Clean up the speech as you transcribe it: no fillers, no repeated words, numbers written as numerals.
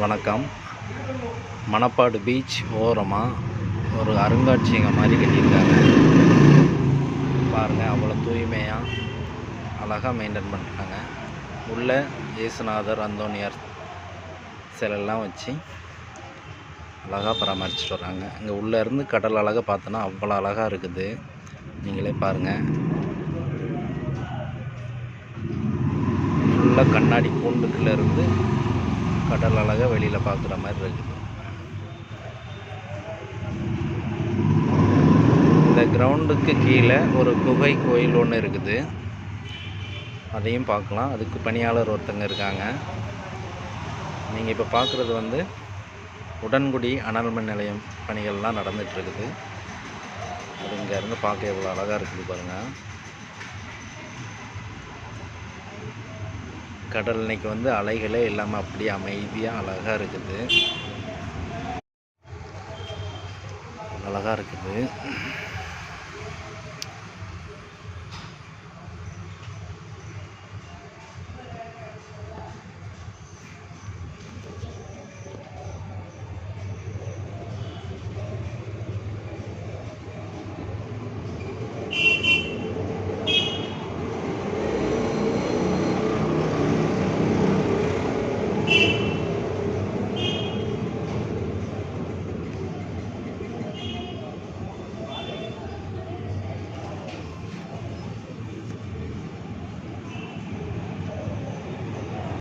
வணக்கம். மணப்பாடு பீச் ஓரமாக ஒரு அருங்காட்சியகம் மாதிரி கட்டியிருக்காங்க. பாருங்கள், அவ்வளோ தூய்மையாக அழகாக மெயின்டைன் பண்ணுறாங்க. உள்ளே இயேசுநாதர், அந்தோனியார் சிலையெல்லாம் வச்சு அழகாக பராமரிச்சுட்டு வராங்க. இங்கே உள்ளேருந்து கடல் அழகாக பார்த்தோன்னா அவ்வளோ அழகாக இருக்குது. நீங்களே பாருங்கள், ஃபுல்லாக கண்ணாடி கூண்டுக்குள்ளேருந்து கடல் அழகாக வெளியில் பார்க்குற மாதிரி இருக்குது. இந்த கிரவுண்டுக்கு கீழே ஒரு குகை கோயில் ஒன்று இருக்குது, அதையும் பார்க்கலாம். அதுக்கு பணியாளர் ஒருத்தங்க இருக்காங்க. நீங்கள் இப்போ பார்க்குறது உடன்குடி அனல் மின் நிலையம் பணிகள்லாம் நடந்துகிட்ருக்குது. அது இங்கேருந்து பார்க்க எவ்வளோ அழகாக இருக்குது பாருங்கள். கடல் இன்னைக்கு அலைகளே இல்லாமல் அப்படியே அமைதியாக அழகாக இருக்குது.